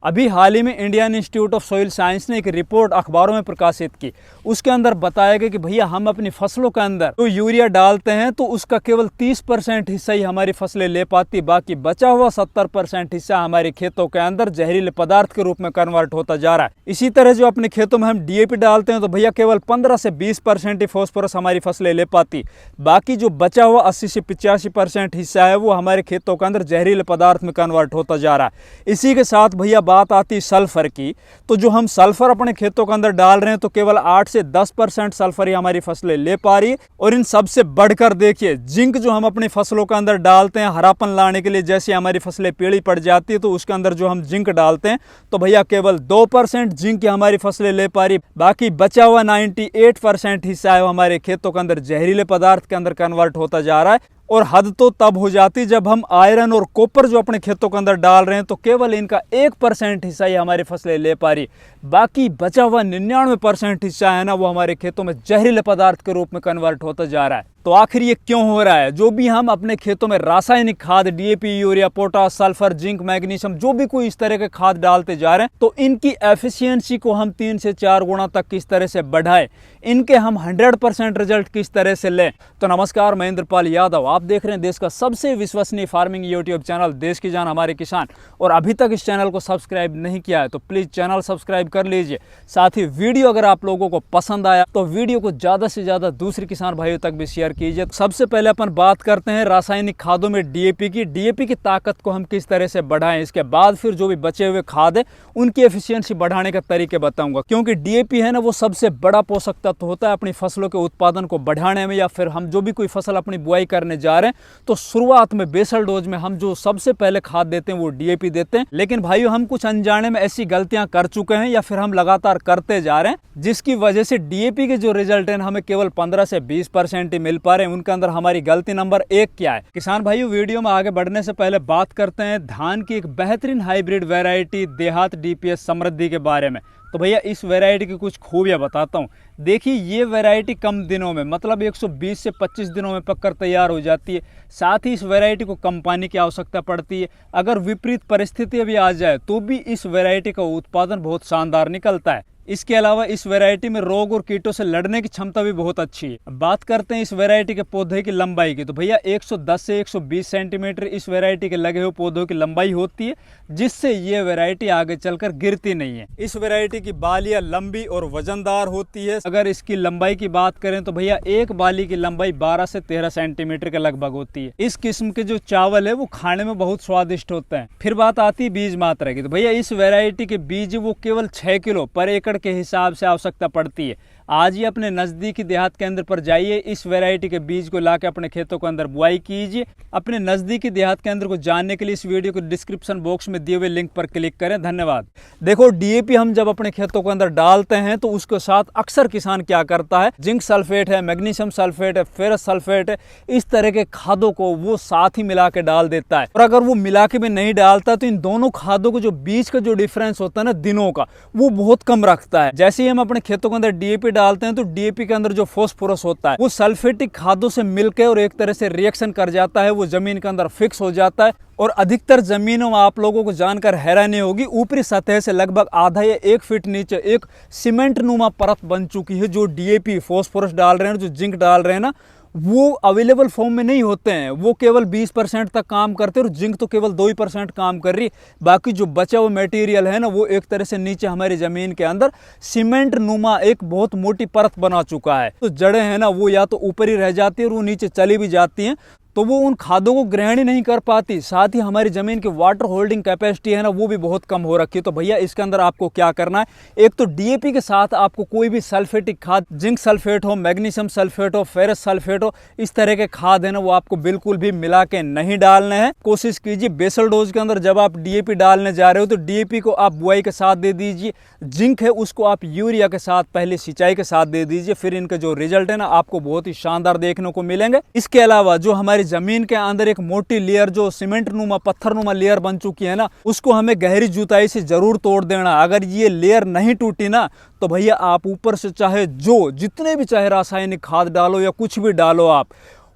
अभी हाल ही में Indian institute of soil science ने एक रिपोर्ट अखबारों में प्रकाशित की। उसके अंदर बताया गया कि भैया हम अपनी फसलों के अंदर तो यूरिया डालते हैं तो उसका केवल 30% हिस्सा ही हमारी फसलें ले पाती, बाकी बचा हुआ 70% हिस्सा हमारे खेतों के अंदर जहरीले पदार्थ के रूप में कन्वर्ट होता जा रहा है। इसी तरह जो अपने खेतों में हम डीएपी डालते हैं तो भैया केवल 15 से 20% ही फॉस्फोरस हमारी फसलें ले पाती, बाकी जो बचा हुआ 80 से 85% हिस्सा है वो हमारे खेतों के अंदर जहरीले पदार्थ में कन्वर्ट होता जा रहा है। इसी के साथ भैया बात आती सल्फर की, तो जो हम सल्फर अपने खेतों के अंदर डाल रहे हैं तो केवल 8 से 10% सल्फर ही हमारी फसलें ले पा रही है। और इन सबसे बढ़कर देखिए जिंक जो हम अपनी फसलों के अंदर डालते हैं हरापन लाने के लिए, जैसे हमारी फसलें पीली पड़ जाती है तो उसके अंदर जो हम जिंक डालते हैं तो भैया केवल 2% जिंक हमारी फसलें ले पा रही, बाकी बचा हुआ 98% हिस्सा है हमारे खेतों के अंदर जहरीले पदार्थ के अंदर कन्वर्ट होता जा रहा है। और हद तो तब हो जाती जब हम आयरन और कॉपर जो अपने खेतों के अंदर डाल रहे हैं तो केवल इनका 1% हिस्सा ही हमारी फसलें ले पा रही, बाकी बचा हुआ 99% हिस्सा है ना वो हमारे खेतों में जहरीले पदार्थ के रूप में कन्वर्ट होता जा रहा है। तो आखिर ये क्यों हो रहा है? जो भी हम अपने खेतों में रासायनिक खाद DAP, urea, potash, sulphur, zinc, magnesium जो भी कोई इस तरह के खाद डालते जा रहे हैं तो इनकी एफिशिएंसी को हम 3 से 4 गुना तक किस तरह से बढ़ाएं, इनके हम 100% रिजल्ट किस तरह से लें। तो नमस्कार, मैं इंद्रपाल यादव, आप देख रहे हैं देश का सबसे विश्वसनीय फार्मिंग यूट्यूब चैनल देश की जान हमारे किसान। और अभी तक इस चैनल को सब्सक्राइब नहीं किया है तो प्लीज चैनल सब्सक्राइब कर लीजिए। साथ ही वीडियो अगर आप लोगों को पसंद आया तो वीडियो को ज्यादा से ज्यादा दूसरे किसान भाइयों तक भी शेयर कीजिए। सबसे पहले अपन बात करते हैं रासायनिक खादों में डीएपी की ताकत को हम किस तरह से बढ़ाएं। इसके बाद फिर जो भी बचे हुए खाद है उनकी एफिशिएंसी बढ़ाने के तरीके बताऊंगा, क्योंकि डीएपी है ना वो सबसे बड़ा पोषक तत्व होता है अपनी फसलों के उत्पादन को बढ़ाने में, या फिर हम जो भी कोई फसल अपनी बुआई करने जा रहे हैं तो शुरुआत में बेसल डोज में हम जो सबसे पहले खाद देते हैं वो डीएपी देते हैं। लेकिन भाइयों हम कुछ अनजाने में ऐसी गलतियां कर चुके हैं या फिर हम लगातार करते जा रहे हैं जिसकी वजह से डीएपी के जो रिजल्ट है हमें केवल 15 से 20% ही मिल पा रहे हैं। उनके अंदर हमारी गलती नंबर 1 क्या है? किसान भाइयों वीडियो में आगे बढ़ने से पहले बात करते हैं धान की एक बेहतरीन हाइब्रिड वैरायटी देहात डीपीएस समृद्धि के बारे में। तो भैया इस वैरायटी की कुछ खूबियां बताता हूँ। देखिए ये वैरायटी कम दिनों में मतलब 120 से 25 दिनों में पककर तैयार हो जाती है। साथ ही इस वैरायटी को कम पानी की आवश्यकता पड़ती है। अगर विपरीत परिस्थिति भी आ जाए तो भी इस वैरायटी का उत्पादन बहुत शानदार निकलता है। इसके अलावा इस वैरायटी में रोग और कीटों से लड़ने की क्षमता भी बहुत अच्छी है। बात करते हैं इस वैरायटी के पौधे की लंबाई की, तो भैया 110 से 120 सेंटीमीटर इस वैरायटी के लगे हुए पौधों की लंबाई होती है, जिससे ये वैरायटी आगे चलकर गिरती नहीं है। इस वैरायटी की बालियां लंबी और वजनदार होती है। अगर इसकी लंबाई की बात करें तो भैया एक बाली की लंबाई 12 से 13 सेंटीमीटर के लगभग होती है। इस किस्म के जो चावल है वो खाने में बहुत स्वादिष्ट होते हैं। फिर बात आती है बीज मात्रा की, तो भैया इस वैरायटी के बीज वो केवल 6 किलो पर एकड़ के हिसाब से आवश्यकता पड़ती है। आज ही अपने नजदीकी देहात केंद्र पर जाइए, इस वैरायटी के बीज को लाकर अपने खेतों के अंदर बुआई कीजिए। अपने नजदीकी देहात केंद्र को जानने के लिए इस वीडियो को डिस्क्रिप्शन बॉक्स में दिए हुए लिंक पर क्लिक करें। धन्यवाद। देखो डीएपी हम जब अपने खेतों के अंदर डालते हैं तो उसके साथ अक्सर किसान क्या करता है, जिंक सल्फेट है, मैग्नीशियम सल्फेट है, फेरस सल्फेट है, इस तरह के खादों को वो साथ ही मिला के डाल देता है। और अगर वो मिला के भी नहीं डालता तो इन दोनों खादों को जो बीच का जो डिफरेंस होता है ना दिनों का, वो बहुत कम रखता है। जैसे ही हम अपने खेतों के अंदर डीएपी डालते हैं तो डीएपी के अंदर जो फास्फोरस होता है वो सल्फेटिक खादों से मिलकर और एक तरह से रिएक्शन कर जाता है, वो जमीन के अंदर फिक्स हो जाता है। और अधिकतर जमीनों में आप लोगों को जानकर हैरानी होगी, ऊपरी सतह से लगभग आधा या 1 फीट नीचे एक सीमेंट नुमा परत बन चुकी है। जो डीएपी फास्फोरस डाल रहे हैं, जो जिंक डाल रहे हैं ना, वो अवेलेबल फॉर्म में नहीं होते हैं। वो केवल 20% तक काम करते हैं और जिंक तो केवल 2% काम कर रही। बाकी जो बचा हुआ मटेरियल है ना वो एक तरह से नीचे हमारी जमीन के अंदर सीमेंट नुमा एक बहुत मोटी परत बना चुका है। तो जड़ें हैं ना वो या तो ऊपर ही रह जाती है और वो नीचे चली भी जाती हैं, तो वो उन खादों को ग्रहण ही नहीं कर पाती। साथ ही हमारी जमीन की वाटर होल्डिंग कैपेसिटी है ना वो भी बहुत कम हो रखी है। तो भैया इसके अंदर आपको क्या करना है, एक तो डीएपी के साथ आपको कोई भी सल्फेटिक खाद, जिंक सल्फेट हो, मैग्नीशियम सल्फेट हो, फेरस सल्फेट हो, इस तरह के खाद है ना वो आपको बिल्कुल भी मिला के नहीं डालने हैं। कोशिश कीजिए बेसल डोज के अंदर जब आप डीएपी डालने जा रहे हो तो डीएपी को आप बुआई के साथ दे दीजिए, जिंक है उसको आप यूरिया के साथ पहले सिंचाई के साथ दे दीजिए। फिर इनके जो रिजल्ट है ना आपको बहुत ही शानदार देखने को मिलेंगे। इसके अलावा जो हमारी जमीन के अंदर एक मोटी लेयर जो सीमेंट नुमा पत्थर नुमा लेयर बन चुकी है ना, उसको हमें गहरी जुताई से जरूर तोड़ देना। अगर ये लेयर नहीं टूटी ना तो भैया आप ऊपर से चाहे जो जितने भी चाहे रासायनिक खाद डालो या कुछ भी डालो, आप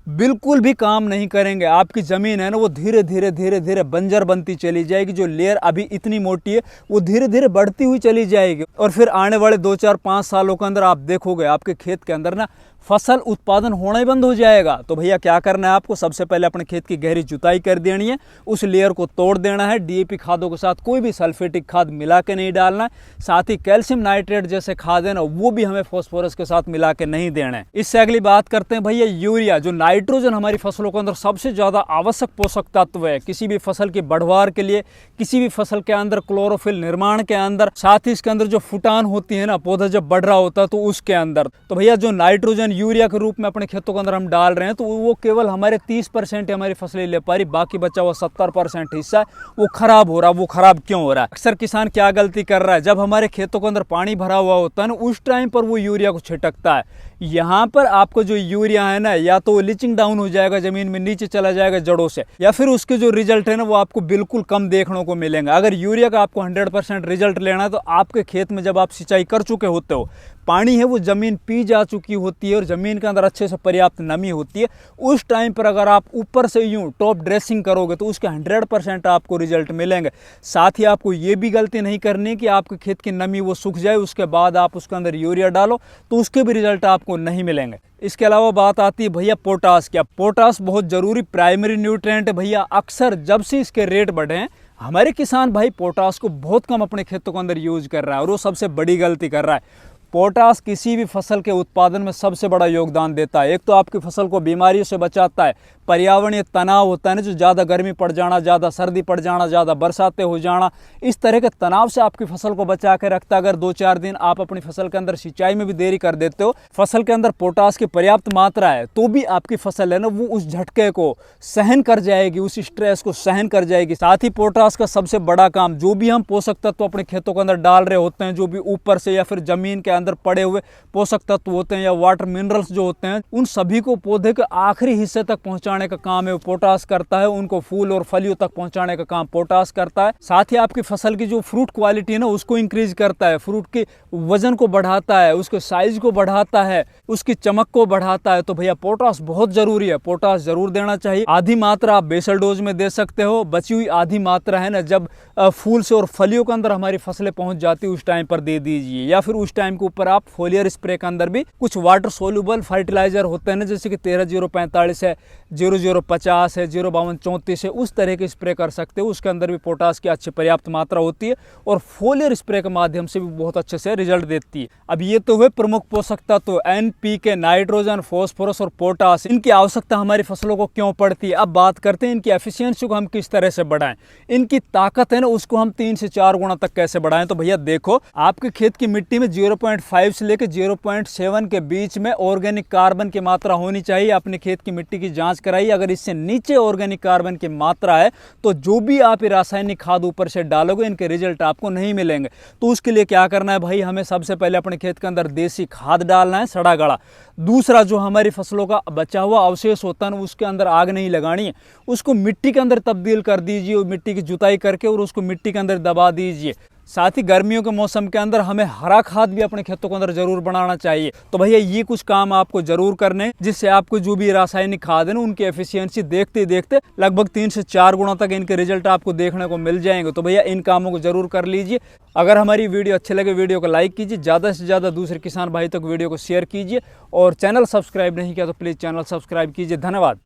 बिल्कुल भी काम नहीं करेंगे। आपकी ज़मीन है ना वो धीरे धीरे धीरे धीरे बंजर बनती चली जाएगी। जो लेयर अभी इतनी मोटी है वो धीरे धीरे बढ़ती हुई चली जाएगी और फिर आने वाले 2-4-5 सालों के अंदर आप देखोगे आपके खेत के अंदर ना फसल उत्पादन होना ही बंद हो जाएगा। तो भैया क्या करना है आपको, सबसे पहले अपने खेत की गहरी जुताई कर देनी है, उस लेयर को तोड़ देना है, डीएपी खादों के साथ कोई भी सल्फेटिक खाद मिला के नहीं डालना है, साथ ही कैल्शियम नाइट्रेट जैसे खाद है ना वो भी हमें फास्फोरस के साथ मिला के नहीं देना है। इससे अगली बात करते हैं भैया यूरिया, जो नाइट्रोजन हमारी फसलों के अंदर सबसे ज्यादा आवश्यक पोषक तत्व है किसी भी फसल की बढ़वार के लिए, किसी भी फसल के अंदर क्लोरोफिल निर्माण के अंदर, साथ ही इसके अंदर जो फुटान होती है ना पौधा जब बढ़ रहा होता है तो उसके अंदर। तो भैया जो नाइट्रोजन यूरिया के रूप में अपने खेतों के अंदर हम डाल रहे हैं तो वो केवल हमारे 30% हमारी फसलें ले पा रही, बाकी बचा हुआ 70% हिस्सा वो खराब हो रहा। वो खराब क्यों हो रहा है? अक्सर किसान क्या गलती कर रहा है, जब हमारे खेतों के अंदर पानी भरा हुआ होता है ना उस टाइम पर वो यूरिया को छिटकता है। यहाँ पर आपको जो यूरिया है ना या तो लीचिंग डाउन हो जाएगा, जमीन में नीचे चला जाएगा जड़ों से, या फिर उसके जो रिजल्ट है ना वो आपको बिल्कुल कम देखने को मिलेंगे। अगर यूरिया का आपको 100% रिजल्ट लेना है तो आपके खेत में जब आप सिंचाई कर चुके होते हो, पानी है वो जमीन पी जा चुकी होती है और जमीन के अंदर अच्छे से पर्याप्त नमी होती है, उस टाइम पर अगर आप ऊपर से यूं टॉप ड्रेसिंग करोगे तो उसके 100% आपको रिजल्ट मिलेंगे। साथ ही आपको ये भी गलती नहीं करनी कि आपके खेत की नमी वो सूख जाए उसके बाद आप उसके अंदर यूरिया डालो तो उसके भी रिजल्ट आपको नहीं मिलेंगे। इसके अलावा बात आती है भैया पोटास की। पोटास बहुत जरूरी प्राइमरी न्यूट्रिएंट है भैया। अक्सर जब से इसके रेट बढ़े हैं हमारे किसान भाई पोटास को बहुत कम अपने खेतों के अंदर यूज कर रहा है और वो सबसे बड़ी गलती कर रहा है। पोटास किसी भी फसल के उत्पादन में सबसे बड़ा योगदान देता है। एक तो आपकी फसल को बीमारियों से बचाता है, पर्यावरणीय तनाव होता है ना, जो ज़्यादा गर्मी पड़ जाना, ज़्यादा सर्दी पड़ जाना, ज़्यादा बरसातें हो जाना, इस तरह के तनाव से आपकी फसल को बचा के रखता है। अगर 2-4 दिन आप अपनी फसल के अंदर सिंचाई में भी देरी कर देते हो, फसल के अंदर पोटास की पर्याप्त मात्रा है तो भी आपकी फसल है ना वो उस झटके को सहन कर जाएगी, उस स्ट्रेस को सहन कर जाएगी। साथ ही पोटास का सबसे बड़ा काम, जो भी हम पोषक तत्व अपने खेतों के अंदर डाल रहे होते हैं, जो भी ऊपर से या फिर जमीन के अंदर पड़े हुए पोषक तत्व होते हैं या वाटर मिनरल्स जो होते हैं, उन सभी को पौधे के आखिरी हिस्से तक पहुंचाने का काम है वो पोटास करता है। उनको फूल और फलियों तक पहुंचाने का काम पोटास करता है। साथ ही आपकी फसल की जो फ्रूट क्वालिटी है ना उसको इंक्रीज करता है, फ्रूट के वजन को बढ़ाता है, उसके साइज को बढ़ाता है, उसकी चमक को बढ़ाता है। तो भैया पोटास बहुत जरूरी है, पोटास जरूर देना चाहिए। आधी मात्रा आप बेसल डोज में दे सकते हो, बची हुई आधी मात्रा है ना जब फूल से और फलियों के अंदर हमारी फसलें पहुंच जाती है उस टाइम पर दे दीजिए, या फिर उस टाइम के ऊपर आप फोलियर स्प्रे के अंदर भी कुछ वाटर सोल्यूबल फर्टिलाइजर होते हैं ना, जैसे कि 13-0-45 है, 00-50 है, 0-52-34 है, उस तरह के स्प्रे कर सकते हो। उसके अंदर भी पोटास की अच्छी पर्याप्त मात्रा होती है और फोलियर स्प्रे के माध्यम से भी बहुत अच्छे से रिजल्ट देती है। अब ये तो हुए प्रमुख पोषक तत्व NPK, नाइट्रोजन, फॉस्फोरस और पोटास। इनकी आवश्यकता हमारी फसलों को क्यों पड़ती है? अब बात करते हैं इनकी एफिशिएंसी को हम किस तरह से बढ़ाएं, इनकी ताकत है ना उसको हम 3 से 4 गुना तक कैसे बढ़ाएं। तो भैया देखो, आपके खेत की मिट्टी में 0.5 से लेकर 0.7 के बीच में ऑर्गेनिक कार्बन की मात्रा होनी चाहिए। अपने खेत की मिट्टी की जांच कराइए, अगर इससे नीचे ऑर्गेनिक कार्बन की मात्रा है तो जो भी आप रासायनिक खाद ऊपर से डालोगे इनके रिजल्ट आपको नहीं मिलेंगे। तो उसके लिए क्या करना है भाई, हमें सबसे पहले अपने खेत के अंदर देसी खाद डालना है, सड़ा गला। दूसरा, जो हमारी फसलों का बचा हुआ अवशेष होता है उसके अंदर आग नहीं लगानी है, उसको मिट्टी के अंदर तब्दील कर दीजिए, मिट्टी की जुताई करके और उसको मिट्टी के अंदर दबा दीजिए। साथ ही गर्मियों के मौसम के अंदर हमें हरा खाद भी अपने खेतों के अंदर जरूर बनाना चाहिए। तो भैया ये कुछ काम आपको जरूर करने, जिससे आपको जो भी रासायनिक खाद है ना उनकी एफिशिएंसी देखते देखते लगभग 3 से 4 गुना तक इनके रिजल्ट आपको देखने को मिल जाएंगे। तो भैया इन कामों को जरूर कर लीजिए। अगर हमारी वीडियो अच्छे लगे वीडियो को लाइक कीजिए, ज़्यादा से ज़्यादा दूसरे किसान भाई तक वीडियो को शेयर कीजिए और चैनल सब्सक्राइब नहीं किया तो प्लीज़ चैनल सब्सक्राइब कीजिए। धन्यवाद।